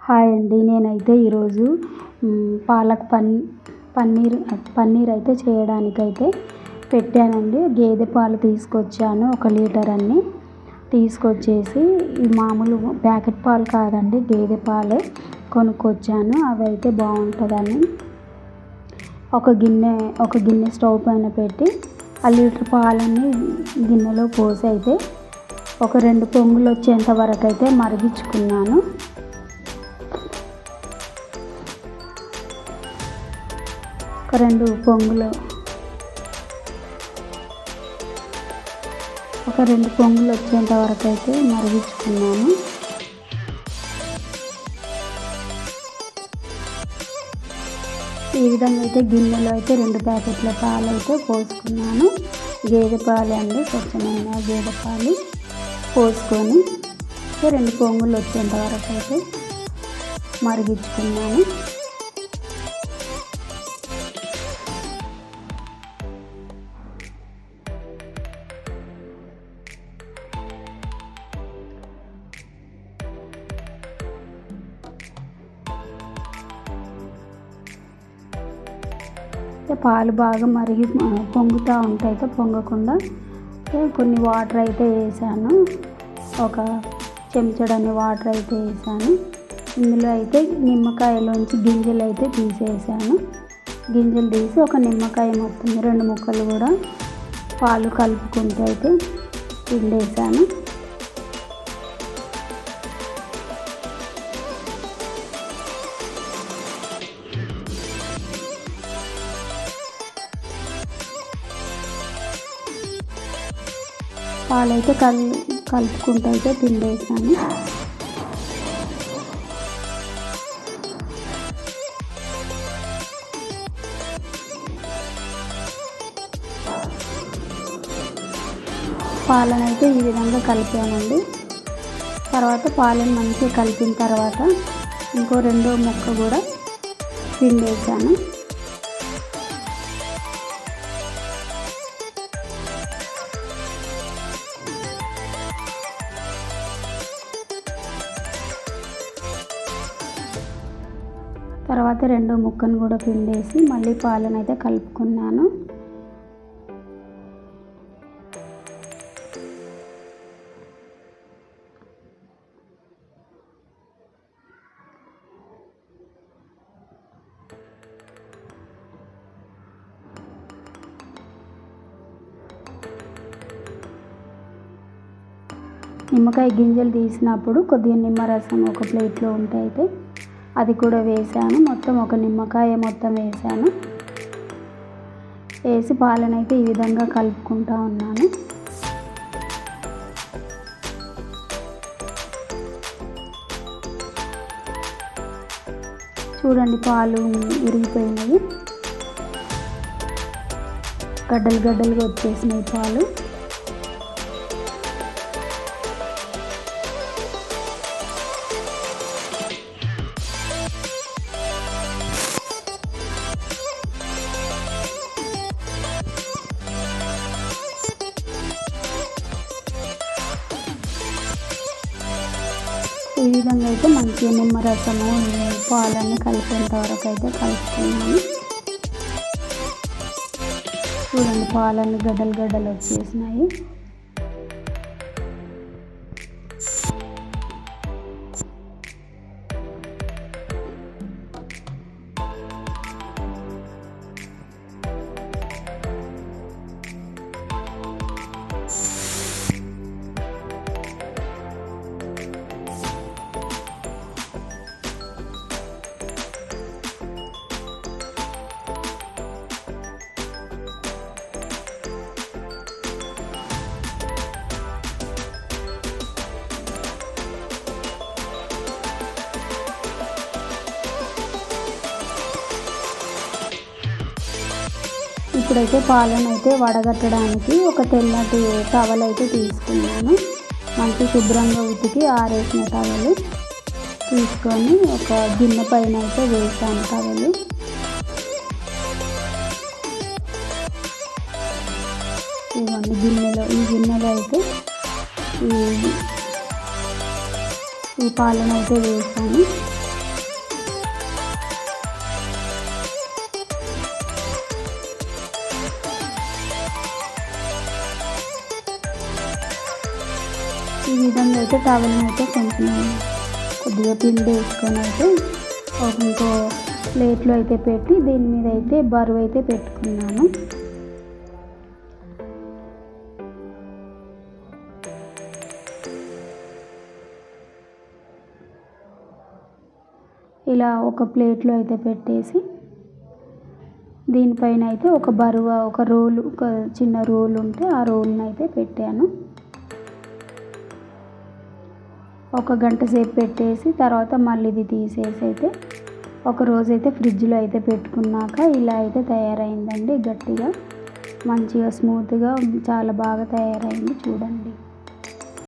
Hi అండి. నేనైతే ఈరోజు పాలక్ పన్నీర్ అయితే చేయడానికైతే పెట్టానండి. గేదె పాలు తీసుకొచ్చాను, 1 లీటర్ అన్ని తీసుకొచ్చేసి, ఈ మామూలు ప్యాకెట్ పాలు కాదండి, గేదె పాలే కొనుక్కొచ్చాను. అవి అయితే బాగుంటుందని ఒక గిన్నె స్టవ్ పైన పెట్టి ఆ లీటర్ పాలని గిన్నెలో పోసి అయితే ఒక 2 పొంగులు వచ్చేంత వరకు అయితే మరిగించుకున్నాను. ఒక 2 పొంగులు వచ్చేంత వరకు అయితే మరిగించుకున్నాను. ఈ విధంగా అయితే గిన్నెలో అయితే 2 ప్యాకెట్ల పాలు అయితే పోసుకున్నాను. గేదె పాలు అండి, స్వచ్ఛమైన గేదె పాలు పోసుకొని 2 పొంగులు వచ్చేంత వరకు అయితే మరిగించుకున్నాను. పాలు బాగా పొంగుతూ ఉంటాయి. అయితే పొంగకుండా కొన్ని వాటర్ అయితే వేసాను. ఒక చెంచాడన్ని వాటర్ అయితే వేసాను. ఇందులో అయితే నిమ్మకాయలోంచి గింజలు అయితే తీసేసాను. గింజలు తీసి ఒక నిమ్మకాయ మొత్తం 2 ముక్కలు కూడా పాలు కలుపుకుంటూ అయితే పిండేసాను. పాలైతే కలుపుకుంటూ అయితే పిండేసాను. పాలనైతే ఈ విధంగా కలిపానండి. తర్వాత పాలను మంచిగా కలిపిన తర్వాత ఇంకో 2వ ముక్క కూడా పిండేసాను. తర్వాత 2వ ముక్కను కూడా పిండేసి మళ్ళీ పాలను అయితే కలుపుకున్నాను. నిమ్మకాయ గింజలు తీసినప్పుడు కొద్దిగా నిమ్మరసం ఒక ప్లేట్లో ఉంటే అయితే అది కూడా వేసాను. మొత్తం ఒక నిమ్మకాయ మొత్తం వేసాను. వేసి పాలనైతే ఈ విధంగా కలుపుకుంటూ ఉన్నాను. చూడండి, పాలు విరిగిపోయినవి, గడ్డలుగా వచ్చేసినాయి పాలు. ఈ విధంగా అయితే మంచిగా నిమ్మరసము పాలన్నీ కలిపేంత వరకు అయితే కలుపుకున్నాను. చూడండి, పాలన్నీ గడ్డలు వచ్చేసినాయి. ఇప్పుడైతే పాలను అయితే వడగట్టడానికి ఒక తెల్లటి టవల్ అయితే తీసుకున్నాను. మంచి శుభ్రంగా ఉతికి ఆరేసిన టవల్ తీసుకొని ఒక గిన్నె పైన అయితే వేసాను టవల్. ఇవ్వండి, ఈ గిన్నెలో అయితే ఈ పాలను అయితే వేసాను. విధంగా అయితే టవల్ని అయితే కొంచెం కొద్దిగా పిండి వేసుకొని అయితే ఇంకో ప్లేట్లో అయితే పెట్టి దీని మీద అయితే బరువు అయితే పెట్టుకున్నాను. ఇలా ఒక ప్లేట్లో అయితే పెట్టేసి దీనిపైన అయితే ఒక బరువు ఒక రోలు ఒక చిన్న రోలు ఉంటే ఆ రోల్ని అయితే పెట్టాను. ఒక గంట సేపు పెట్టేసి తర్వాత మళ్ళీ ఇది తీసేసి అయితే ఒకరోజైతే ఫ్రిడ్జ్లో అయితే పెట్టుకున్నాక ఇలా అయితే తయారైందండి. గట్టిగా మంచిగా స్మూత్గా చాలా బాగా తయారైంది చూడండి.